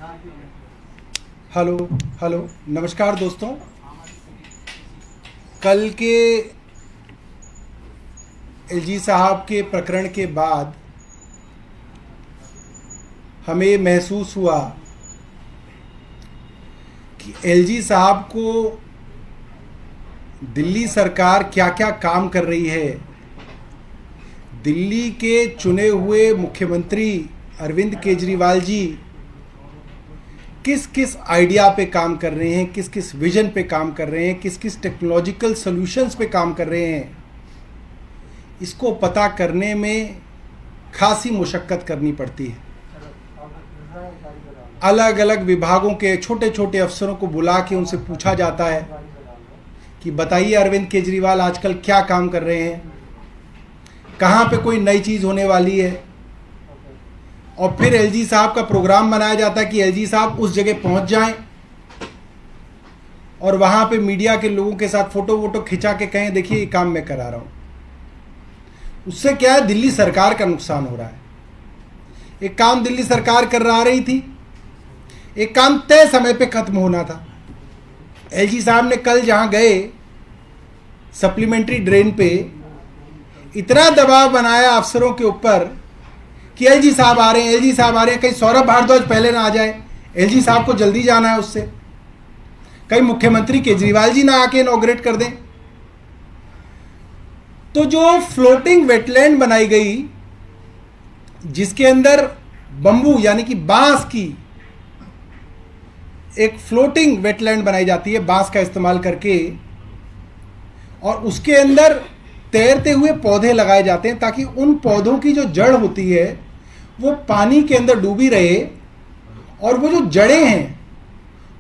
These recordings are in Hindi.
हेलो हेलो, नमस्कार दोस्तों। कल के एलजी साहब के प्रकरण के बाद हमें महसूस हुआ कि एलजी साहब को दिल्ली सरकार क्या क्या काम कर रही है। दिल्ली के चुने हुए मुख्यमंत्री अरविंद केजरीवाल जी किस किस आइडिया पे काम कर रहे हैं, किस किस विजन पे काम कर रहे हैं, किस किस टेक्नोलॉजिकल सॉल्यूशंस पे काम कर रहे हैं, इसको पता करने में खासी मुशक्कत करनी पड़ती है। अलग अलग विभागों के छोटे छोटे अफसरों को बुला के उनसे पूछा जाता है कि बताइए अरविंद केजरीवाल आजकल क्या काम कर रहे हैं, कहाँ पे कोई नई चीज़ होने वाली है। और फिर एलजी साहब का प्रोग्राम बनाया जाता है कि एलजी साहब उस जगह पहुंच जाएं और वहां पे मीडिया के लोगों के साथ फोटो वोटो खिंचा के कहें देखिए ये काम मैं करा रहा हूं। उससे क्या है, दिल्ली सरकार का नुकसान हो रहा है। एक काम दिल्ली सरकार कर रही थी, एक काम तय समय पे खत्म होना था। एलजी साहब ने कल जहां गए सप्लीमेंट्री ड्रेन पे इतना दबाव बनाया अफसरों के ऊपर कि एलजी साहब आ रहे हैं, एलजी साहब आ रहे हैं, कहीं सौरभ भारद्वाज पहले ना आ जाए, एलजी साहब को जल्दी जाना है उससे, कहीं मुख्यमंत्री केजरीवाल जी ना आके इनॉग्रेट कर दें। तो जो फ्लोटिंग वेटलैंड बनाई गई जिसके अंदर बंबू यानी कि बांस की एक फ्लोटिंग वेटलैंड बनाई जाती है बांस का इस्तेमाल करके, और उसके अंदर तैरते हुए पौधे लगाए जाते हैं ताकि उन पौधों की जो जड़ होती है वो पानी के अंदर डूबी रहे और वो जो जड़ें हैं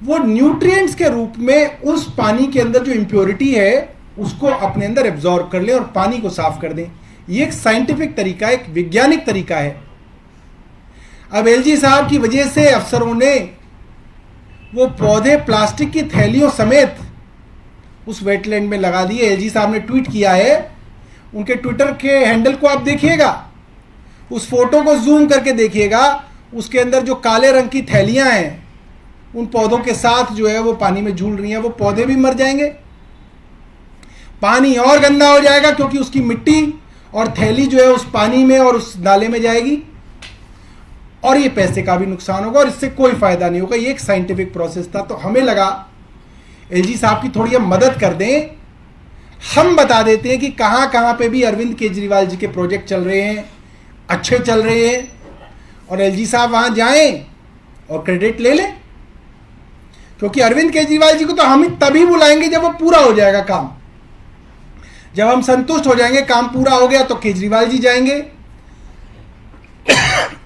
वो न्यूट्रिएंट्स के रूप में उस पानी के अंदर जो इम्प्योरिटी है उसको अपने अंदर एब्जॉर्ब कर ले और पानी को साफ कर दें। ये एक साइंटिफिक तरीका, एक वैज्ञानिक तरीका है। अब एलजी साहब की वजह से अफसरों ने वो पौधे प्लास्टिक की थैलियों समेत उस वेटलैंड में लगा दिए। एलजी साहब ने ट्वीट किया है, उनके ट्विटर के हैंडल को आप देखिएगा, उस फोटो को जूम करके देखिएगा, उसके अंदर जो काले रंग की थैलियां हैं उन पौधों के साथ जो है वो पानी में झूल रही हैं। वो पौधे भी मर जाएंगे, पानी और गंदा हो जाएगा क्योंकि उसकी मिट्टी और थैली जो है उस पानी में और उस नाले में जाएगी, और ये पैसे का भी नुकसान होगा और इससे कोई फायदा नहीं होगा। ये एक साइंटिफिक प्रोसेस था। तो हमें लगा एलजी साहब की थोड़ी हम मदद कर दें, हम बता देते हैं कि कहां कहां पे भी अरविंद केजरीवाल जी के प्रोजेक्ट चल रहे हैं, अच्छे चल रहे हैं, और एलजी साहब वहां जाएं और क्रेडिट ले लें। क्योंकि अरविंद केजरीवाल जी को तो हम ही तभी बुलाएंगे जब वो पूरा हो जाएगा काम। जब हम संतुष्ट हो जाएंगे काम पूरा हो गया तो केजरीवाल जी जाएंगे,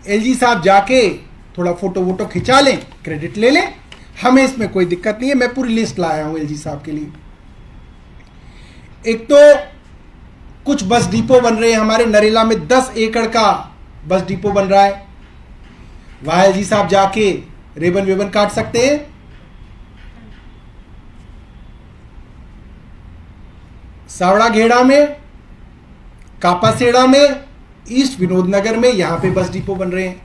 एलजी साहब जाके थोड़ा फोटो वोटो खिंचा लें, क्रेडिट ले लें, हमें इसमें कोई दिक्कत नहीं है। मैं पूरी लिस्ट लाया हूं एलजी साहब के लिए। एक तो कुछ बस डिपो बन रहे हैं हमारे नरेला में, 10 एकड़ का बस डिपो बन रहा है, वहां एलजी साहब जाके रिबन विबन काट सकते हैं। सावड़ा घेड़ा में, कापासेड़ा में, ईस्ट विनोद नगर में, यहां पे बस डिपो बन रहे हैं।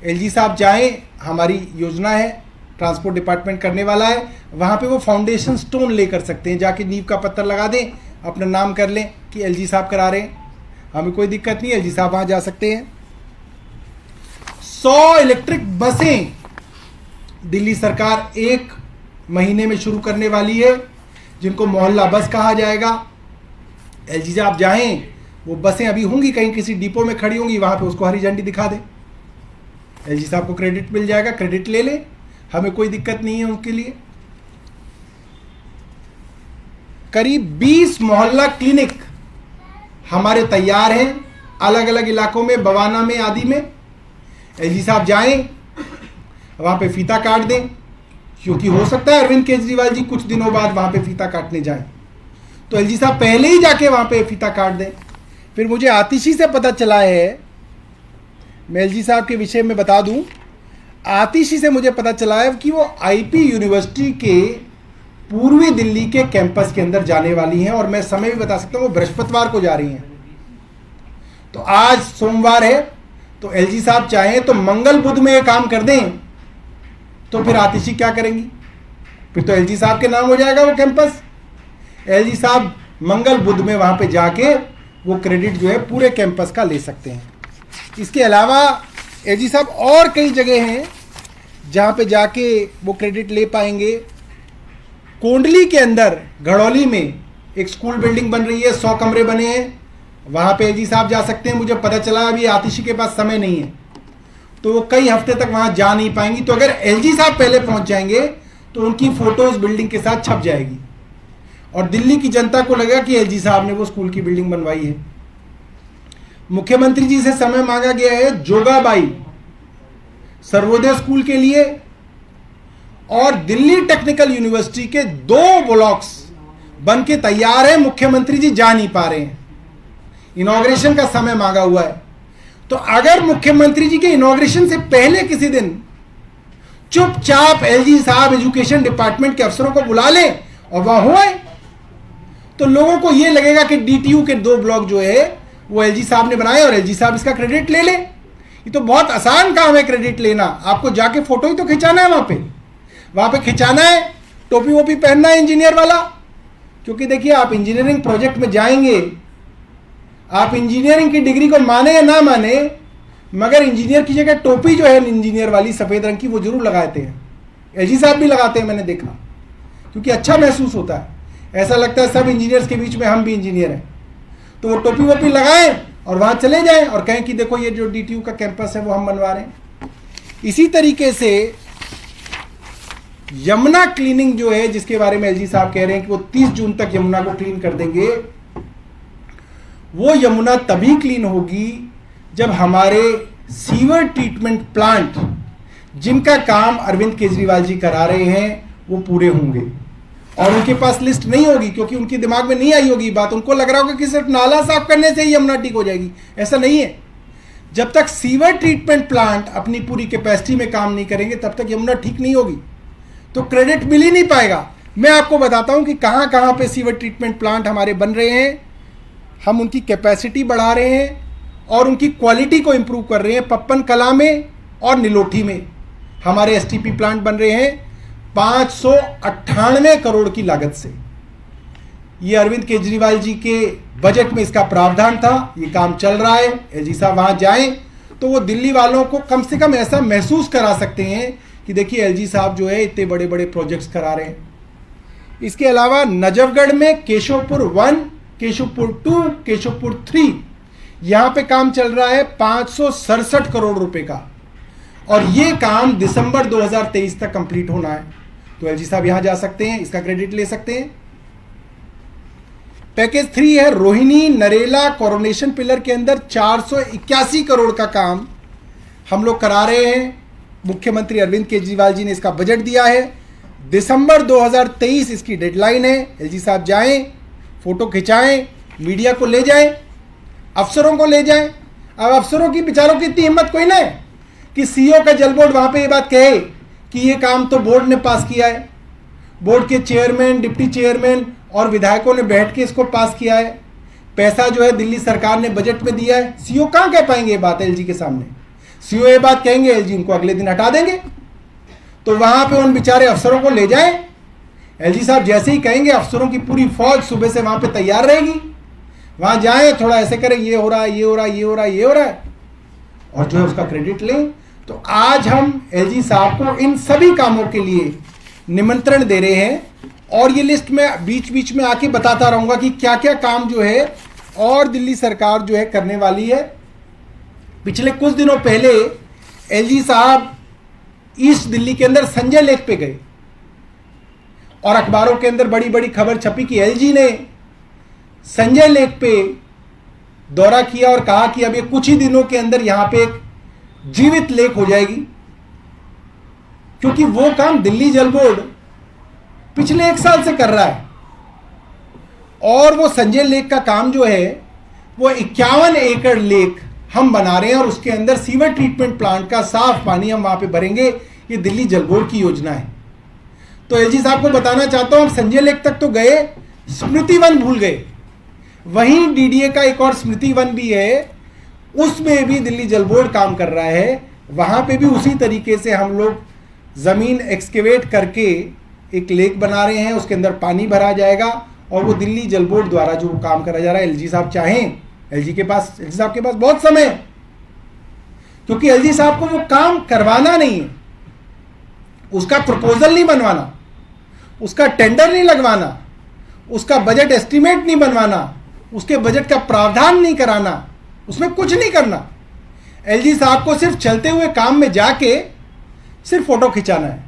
एलजी साहब चाहें, हमारी योजना है, ट्रांसपोर्ट डिपार्टमेंट करने वाला है, वहां पे वो फाउंडेशन स्टोन ले कर सकते हैं, जाके नींव का पत्थर लगा दें, अपना नाम कर लें कि एलजी साहब करा रहे हैं, हमें कोई दिक्कत नहीं, एलजी साहब वहां जा सकते हैं। 100 इलेक्ट्रिक बसें दिल्ली सरकार 1 महीने में शुरू करने वाली है, जिनको मोहल्ला बस कहा जाएगा। एलजी साहब जाएं, वो बसें अभी होंगी कहीं किसी डिपो में खड़ी होंगी, वहां पे उसको हरी झंडी दिखा दें, एलजी साहब को क्रेडिट मिल जाएगा, क्रेडिट ले लें, हमें कोई दिक्कत नहीं है उनके लिए। करीब 20 मोहल्ला क्लिनिक हमारे तैयार हैं अलग अलग इलाकों में, बवाना में, आदि में। एलजी साहब जाएं, वहां पे फीता काट दें, क्योंकि हो सकता है अरविंद केजरीवाल जी कुछ दिनों बाद वहां पे फीता काटने जाएं, तो एलजी साहब पहले ही जाके वहां पे फीता काट दें। फिर मुझे आतिशी से पता चला है, मैं एलजी साहब के विषय में बता दूं, आतिशी से मुझे पता चला है कि वो आईपी यूनिवर्सिटी के पूर्वी दिल्ली के कैंपस के अंदर जाने वाली हैं, और मैं समय भी बता सकता हूं, वो बृहस्पतिवार को जा रही हैं। तो आज सोमवार है, तो एलजी साहब चाहें तो मंगल बुध में ये काम कर दें तो फिर आतिशी क्या करेंगी? फिर तो एलजी साहब के नाम हो जाएगा वो कैंपस। एलजी साहब मंगल बुध में वहां पे जाके वो क्रेडिट जो है पूरे कैंपस का ले सकते हैं। इसके अलावा एलजी साहब और कई जगह हैं जहां पे जाके वो क्रेडिट ले पाएंगे। कोंडली के अंदर घड़ौली में एक स्कूल बिल्डिंग बन रही है, 100 कमरे बने हैं, वहां पे एलजी साहब जा सकते हैं। मुझे पता चला अभी आतिशी के पास समय नहीं है, तो वो कई हफ्ते तक वहां जा नहीं पाएंगी। तो अगर एलजी साहब पहले पहुंच जाएंगे तो उनकी फोटोज बिल्डिंग के साथ छप जाएगी और दिल्ली की जनता को लगेगा कि एलजी साहब ने वो स्कूल की बिल्डिंग बनवाई है। मुख्यमंत्री जी से समय मांगा गया है जोगाबाई सर्वोदय स्कूल के लिए, और दिल्ली टेक्निकल यूनिवर्सिटी के 2 ब्लॉक्स बन के तैयार है। मुख्यमंत्री जी जा नहीं पा रहे हैं, इनॉग्रेशन का समय मांगा हुआ है। तो अगर मुख्यमंत्री जी के इनॉग्रेशन से पहले किसी दिन चुपचाप एलजी साहब एजुकेशन डिपार्टमेंट के अफसरों को बुला ले और वहां हुए, तो लोगों को यह लगेगा कि डीटीयू के 2 ब्लॉक जो है वो एलजी साहब ने बनाए और एलजी साहब इसका क्रेडिट ले ले। ये तो बहुत आसान काम है क्रेडिट लेना। आपको जाके फोटो ही तो खिंचाना है, वहां पे खिंचाना है, टोपी वोपी पहनना है इंजीनियर वाला। क्योंकि देखिए, आप इंजीनियरिंग प्रोजेक्ट में जाएंगे, आप इंजीनियरिंग की डिग्री को माने या ना माने, मगर इंजीनियर की जगह टोपी जो है इंजीनियर वाली सफेद रंग की वो जरूर लगाते हैं। एलजी साहब भी लगाते हैं, मैंने देखा, क्योंकि अच्छा महसूस होता है। ऐसा लगता है सब इंजीनियर्स के बीच में हम भी इंजीनियर हैं। तो वो टोपी वोपी लगाएं और वहां चले जाएं और कहें कि देखो ये जो डीटीयू का कैंपस है वो हम बनवा रहे हैं। इसी तरीके से यमुना क्लीनिंग जो है, जिसके बारे में एलजी साहब कह रहे हैं कि वो 30 जून तक यमुना को क्लीन कर देंगे, वो यमुना तभी क्लीन होगी जब हमारे सीवर ट्रीटमेंट प्लांट, जिनका काम अरविंद केजरीवाल जी करा रहे हैं, वो पूरे होंगे। और उनके पास लिस्ट नहीं होगी, क्योंकि उनके दिमाग में नहीं आई होगी बात। उनको लग रहा होगा कि सिर्फ नाला साफ करने से ही यमुना ठीक हो जाएगी। ऐसा नहीं है। जब तक सीवर ट्रीटमेंट प्लांट अपनी पूरी कैपेसिटी में काम नहीं करेंगे तब तक यमुना ठीक नहीं होगी, तो क्रेडिट मिल ही नहीं पाएगा। मैं आपको बताता हूं कि कहां कहां पे सीवर ट्रीटमेंट प्लांट हमारे बन रहे हैं। हम उनकी कैपेसिटी बढ़ा रहे हैं और उनकी क्वालिटी को इंप्रूव कर रहे हैं। पप्पन कला में और निलोठी में हमारे एसटीपी प्लांट बन रहे हैं 598 करोड़ की लागत से। ये अरविंद केजरीवाल जी के बजट में इसका प्रावधान था। ये काम चल रहा है। एलजी साहब वहां जाएं तो वो दिल्ली वालों को कम से कम ऐसा महसूस करा सकते हैं कि देखिए एलजी साहब जो है इतने बड़े बड़े प्रोजेक्ट्स करा रहे हैं। इसके अलावा नजफगढ़ में केशवपुर 1, केशवपुर 2, केशवपुर 3, यहां पे काम चल रहा है 567 करोड़ रुपए का, और ये काम दिसंबर 2023 तक कंप्लीट होना है। तो एलजी साहब यहां जा सकते हैं, इसका क्रेडिट ले सकते हैं। पैकेज 3 है रोहिणी नरेला कोरोनेशन पिलर के अंदर 481 करोड़ का काम हम लोग करा रहे हैं। मुख्यमंत्री अरविंद केजरीवाल जी ने इसका बजट दिया है। दिसंबर 2023 इसकी डेडलाइन है। एलजी साहब जाएं, फोटो खिंचाएं, मीडिया को ले जाएं, अफसरों को ले जाएं। अब अफसरों की बेचारों की इतनी हिम्मत कोई ना है कि सीईओ का जल बोर्ड वहां पे ये बात कहे कि ये काम तो बोर्ड ने पास किया है, बोर्ड के चेयरमैन, डिप्टी चेयरमैन और विधायकों ने बैठ के इसको पास किया है, पैसा जो है दिल्ली सरकार ने बजट में दिया है। सीईओ कहां कह पाएंगे ये बात एलजी के सामने? सीईओ ये बात कहेंगे, एलजी उनको अगले दिन हटा देंगे। तो वहां पे उन बेचारे अफसरों को ले जाएं। एलजी साहब जैसे ही कहेंगे, अफसरों की पूरी फौज सुबह से वहां पे तैयार रहेगी। वहां जाएं, थोड़ा ऐसे करें, ये हो रहा है, ये हो रहा है, ये हो रहा है, ये हो रहा है, और जो है उसका क्रेडिट लें। तो आज हम एलजी साहब को इन सभी कामों के लिए निमंत्रण दे रहे हैं, और ये लिस्ट में बीच बीच में आके बताता रहूंगा कि क्या क्या काम जो है और दिल्ली सरकार जो है करने वाली है। पिछले कुछ दिनों पहले एलजी साहब ईस्ट दिल्ली के अंदर संजय लेक पे गए और अखबारों के अंदर बड़ी बड़ी खबर छपी कि एलजी ने संजय लेक पे दौरा किया और कहा कि अब ये कुछ ही दिनों के अंदर यहां पे एक जीवित लेक हो जाएगी, क्योंकि वो काम दिल्ली जल बोर्ड पिछले 1 साल से कर रहा है। और वो संजय लेक का काम जो है वो 51 एकड़ लेक हम बना रहे हैं और उसके अंदर सीवर ट्रीटमेंट प्लांट का साफ पानी हम वहां पे भरेंगे। ये दिल्ली जल बोर्ड की योजना है। तो एलजी साहब को बताना चाहता हूं, हम संजय लेक तक तो गए, स्मृति वन भूल गए। वहीं डीडीए का एक और स्मृति वन भी है, उसमें भी दिल्ली जल बोर्ड काम कर रहा है। वहां पे भी उसी तरीके से हम लोग ज़मीन एक्सकेवेट करके एक लेक बना रहे हैं, उसके अंदर पानी भरा जाएगा और वो दिल्ली जल बोर्ड द्वारा जो काम करा जा रहा है, एलजी साहब चाहें, एलजी साहब के पास बहुत समय है, क्योंकि एलजी साहब को वो काम करवाना नहीं है, उसका प्रपोजल नहीं बनवाना, उसका टेंडर नहीं लगवाना, उसका बजट एस्टीमेट नहीं बनवाना, उसके बजट का प्रावधान नहीं कराना, उसमें कुछ नहीं करना। एलजी साहब को सिर्फ चलते हुए काम में जाके सिर्फ फोटो खिंचाना है।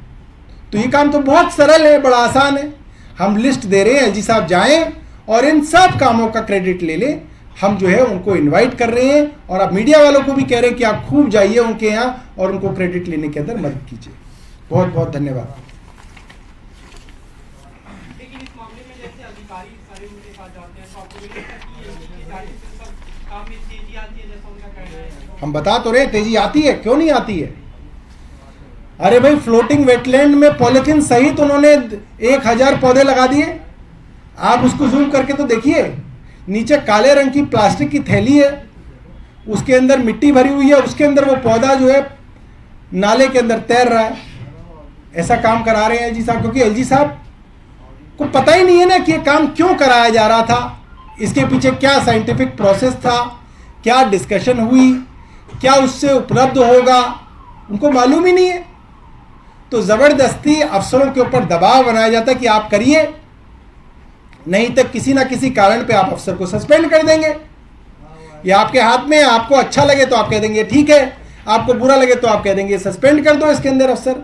तो ये काम तो बहुत सरल है, बड़ा आसान है। हम लिस्ट दे रहे हैं, एलजी साहब जाएं और इन सब कामों का क्रेडिट ले लें। हम जो है उनको इनवाइट कर रहे हैं और आप मीडिया वालों को भी कह रहे हैं कि आप खूब जाइए उनके यहाँ और उनको क्रेडिट लेने के अंदर मदद कीजिए। बहुत बहुत धन्यवाद। लेकिन इस मामले में जैसे अधिकारी सारे उनके साथ जाते हैं तो आपको भी लगता है कि ये अधिकारी से सब काम में तेजी आती है, जैसा उनका कहना है? हम बता तो रहे तेजी आती है, क्यों नहीं आती है? अरे भाई, फ्लोटिंग वेटलैंड में पॉलिथीन सहित उन्होंने 1000 पौधे लगा दिए। आप उसको जूम करके तो देखिए, नीचे काले रंग की प्लास्टिक की थैली है, उसके अंदर मिट्टी भरी हुई है, उसके अंदर वो पौधा जो है नाले के अंदर तैर रहा है। ऐसा काम करा रहे हैं एलजी साहब, क्योंकि एलजी साहब को पता ही नहीं है ना कि ये काम क्यों कराया जा रहा था, इसके पीछे क्या साइंटिफिक प्रोसेस था, क्या डिस्कशन हुई, क्या उससे उपलब्ध होगा, उनको मालूम ही नहीं है। तो ज़बरदस्ती अफसरों के ऊपर दबाव बनाया जाता है कि आप करिए, नहीं तो किसी ना किसी कारण पे आप अफसर को सस्पेंड कर देंगे। ये आपके हाथ में है, आपको अच्छा लगे तो आप कह देंगे ठीक है, आपको बुरा लगे तो आप कह देंगे सस्पेंड कर दो इसके अंदर अफसर।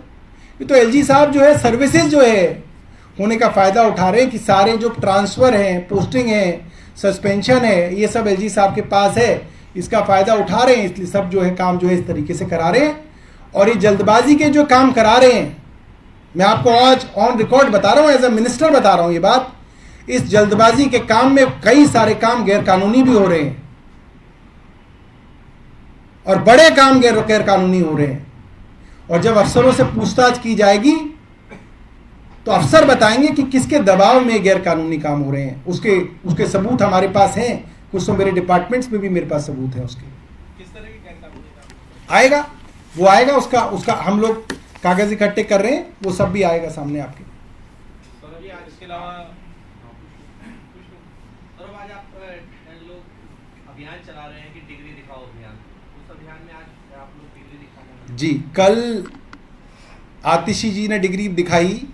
ये तो एलजी साहब जो है सर्विसेज जो है होने का फ़ायदा उठा रहे हैं कि सारे जो ट्रांसफ़र हैं, पोस्टिंग है, सस्पेंशन है, ये सब एलजी साहब के पास है, इसका फ़ायदा उठा रहे हैं, इसलिए सब जो है काम जो है इस तरीके से करा रहे हैं। और ये जल्दबाजी के जो काम करा रहे हैं, मैं आपको आज ऑन रिकॉर्ड बता रहा हूँ, एज ए मिनिस्टर बता रहा हूँ ये बात, इस जल्दबाजी के काम में कई सारे काम गैर कानूनी भी हो रहे हैं और बड़े काम गैर कानूनी हो रहे हैं। और जब अफसरों से पूछताछ की जाएगी तो अफसर बताएंगे कि किसके दबाव में गैर कानूनी काम हो रहे हैं। उसके सबूत हमारे पास हैं, कुछ तो मेरे डिपार्टमेंट्स में भी मेरे पास सबूत हैं उसके। किस तरह के गैर कानूनी काम आएगा, वो आएगा, उसका हम लोग कागज इकट्ठे कर रहे हैं, वो सब भी आएगा सामने आपके। सौरभ जी, आज इसके अलावा सौरभ, आज आप लोग अभियान चला रहे हैं कि डिग्री दिखाओ अभियान, उस अभियान में आज आप लोग डिग्री दिखाने जी, कल आतिशी जी ने डिग्री दिखाई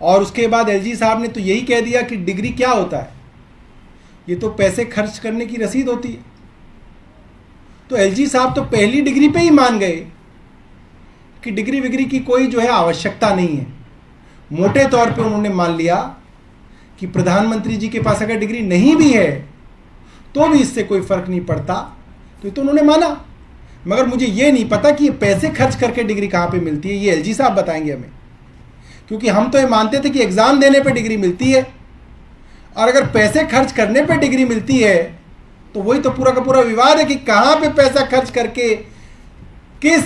और उसके बाद एलजी साहब ने तो यही कह दिया कि डिग्री क्या होता है, ये तो पैसे खर्च करने की रसीद होती है। तो एलजी साहब तो पहली डिग्री पे ही मान गए कि डिग्री विग्री की कोई जो है आवश्यकता नहीं है। मोटे तौर पे उन्होंने मान लिया कि प्रधानमंत्री जी के पास अगर डिग्री नहीं भी है तो भी इससे कोई फर्क नहीं पड़ता, तो ये तो उन्होंने माना। मगर मुझे ये नहीं पता कि ये पैसे खर्च करके डिग्री कहाँ पे मिलती है, ये एलजी साहब बताएंगे हमें, क्योंकि हम तो ये मानते थे कि एग्ज़ाम देने पे डिग्री मिलती है और अगर पैसे खर्च करने पे डिग्री मिलती है तो वही तो पूरा का पूरा विवाद है कि कहाँ पे पैसा खर्च करके किस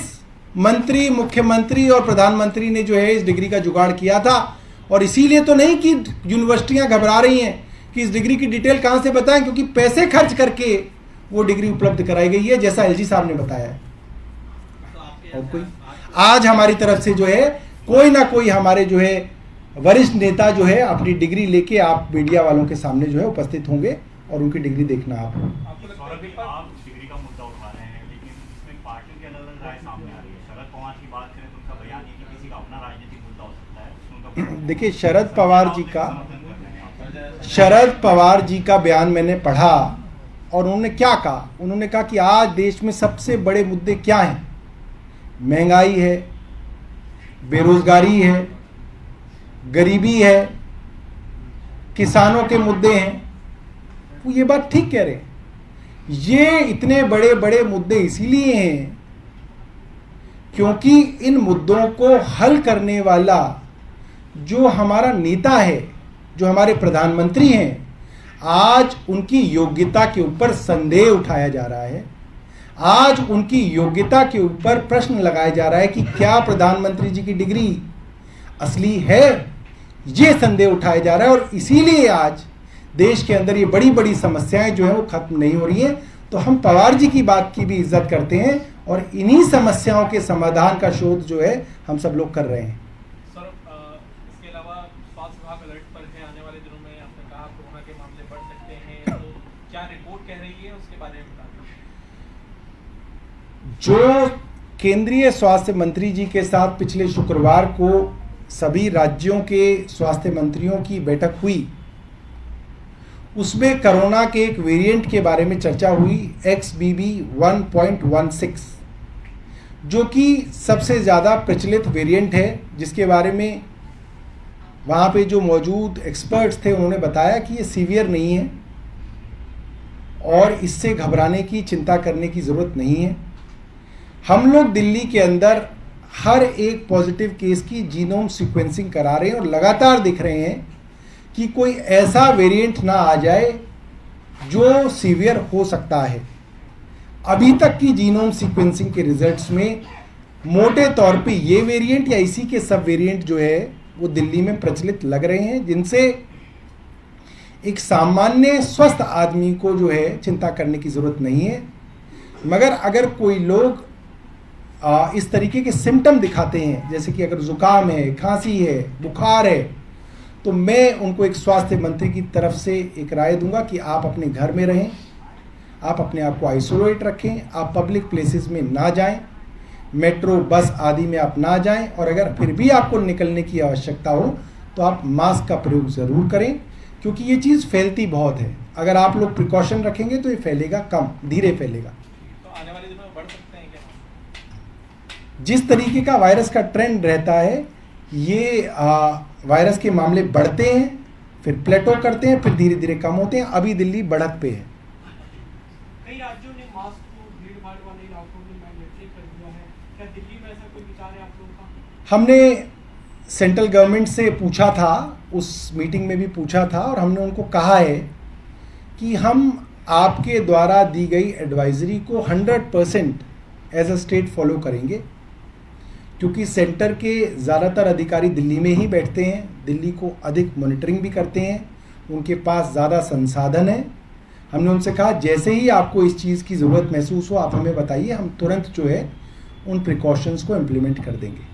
मंत्री, मुख्यमंत्री और प्रधानमंत्री ने जो है इस डिग्री का जुगाड़ किया था। और इसीलिए तो नहीं कि यूनिवर्सिटियां घबरा रही हैं कि इस डिग्री की डिटेल कहाँ से बताएं, क्योंकि पैसे खर्च करके वो डिग्री उपलब्ध कराई गई है, जैसा एलजी साहब ने बताया है। और कोई आज हमारी तरफ से जो है कोई ना कोई हमारे जो है वरिष्ठ नेता जो है अपनी डिग्री लेके आप मीडिया वालों के सामने जो है उपस्थित होंगे और उनकी डिग्री देखना आप डिग्री का मुद्दा उठा रहे हैं, लेकिन इसमें पार्टी की अलग-अलग राय सामने आ रही है। शरद पवार की बात करें तो उनका बयान है कि किसी का अपना राजनीतिक मुद्दा हो सकता है। देखिए, शरद पवार जी का बयान मैंने पढ़ा और उन्होंने क्या कहा। उन्होंने कहा कि आज देश में सबसे बड़े मुद्दे क्या हैं, महंगाई है, बेरोजगारी है, गरीबी है, किसानों के मुद्दे हैं। वो ये बात ठीक कह रहे हैं। ये इतने बड़े बड़े मुद्दे इसीलिए हैं क्योंकि इन मुद्दों को हल करने वाला जो हमारा नेता है, जो हमारे प्रधानमंत्री हैं, आज उनकी योग्यता के ऊपर संदेह उठाया जा रहा है। आज उनकी योग्यता के ऊपर प्रश्न लगाया जा रहा है कि क्या प्रधानमंत्री जी की डिग्री असली है, ये संदेह उठाया जा रहा है। और इसीलिए आज देश के अंदर ये बड़ी बड़ी समस्याएं जो है वो खत्म नहीं हो रही हैं। तो हम पवार जी की बात की भी इज्जत करते हैं और इन्हीं समस्याओं के समाधान का शोध जो है हम सब लोग कर रहे हैं। सर, इसके अलावा स्वास्थ्य विभाग अलर्ट पर है। आने वाले दिनों में आपने कहा कोरोना के मामले बढ़ सकते हैं, तो क्या रिपोर्ट कह रही है उसके बारे में बताइए। जो केंद्रीय स्वास्थ्य मंत्री जी के साथ पिछले शुक्रवार को सभी राज्यों के स्वास्थ्य मंत्रियों की बैठक हुई, उसमें कोरोना के एक वेरिएंट के बारे में चर्चा हुई, XBB.1.16, जो कि सबसे ज़्यादा प्रचलित वेरिएंट है, जिसके बारे में वहाँ पे जो मौजूद एक्सपर्ट्स थे उन्होंने बताया कि ये सीवियर नहीं है और इससे घबराने की, चिंता करने की ज़रूरत नहीं है। हम लोग दिल्ली के अंदर हर एक पॉजिटिव केस की जीनोम सीक्वेंसिंग करा रहे हैं और लगातार दिख रहे हैं कि कोई ऐसा वेरिएंट ना आ जाए जो सीवियर हो सकता है। अभी तक की जीनोम सीक्वेंसिंग के रिजल्ट्स में मोटे तौर पे ये वेरिएंट या इसी के सब वेरिएंट जो है वो दिल्ली में प्रचलित लग रहे हैं, जिनसे एक सामान्य स्वस्थ आदमी को जो है चिंता करने की ज़रूरत नहीं है। मगर अगर कोई लोग इस तरीके के सिम्टम दिखाते हैं, जैसे कि अगर ज़ुकाम है, खांसी है, बुखार है, तो मैं उनको एक स्वास्थ्य मंत्री की तरफ से एक राय दूंगा कि आप अपने घर में रहें, आप अपने आप को आइसोलेट रखें, आप पब्लिक प्लेसेस में ना जाएं, मेट्रो, बस आदि में आप ना जाएं, और अगर फिर भी आपको निकलने की आवश्यकता हो तो आप मास्क का प्रयोग ज़रूर करें, क्योंकि ये चीज़ फैलती बहुत है। अगर आप लोग प्रिकॉशन रखेंगे तो ये फैलेगा कम, धीरे फैलेगा। तो आने वाले दिनों में बढ़ सकते हैं क्या? जिस तरीके का वायरस का ट्रेंड रहता है, ये वायरस के मामले बढ़ते हैं, फिर प्लेटो करते हैं, फिर धीरे धीरे कम होते हैं। अभी दिल्ली बढ़त पे है। कई राज्यों ने मास्क को भीड़ भाड़ वाले इलाकों में मैंडेटरी कर दिया है, क्या दिल्ली में ऐसा कोई विचार है आप लोगों का? हमने सेंट्रल गवर्नमेंट से पूछा था, उस मीटिंग में भी पूछा था, और हमने उनको कहा है कि हम आपके द्वारा दी गई एडवाइजरी को 100% एज अ स्टेट फॉलो करेंगे, क्योंकि सेंटर के ज़्यादातर अधिकारी दिल्ली में ही बैठते हैं, दिल्ली को अधिक मॉनिटरिंग भी करते हैं, उनके पास ज़्यादा संसाधन है। हमने उनसे कहा जैसे ही आपको इस चीज़ की ज़रूरत महसूस हो आप हमें बताइए, हम तुरंत जो है उन प्रिकॉशंस को इम्प्लीमेंट कर देंगे।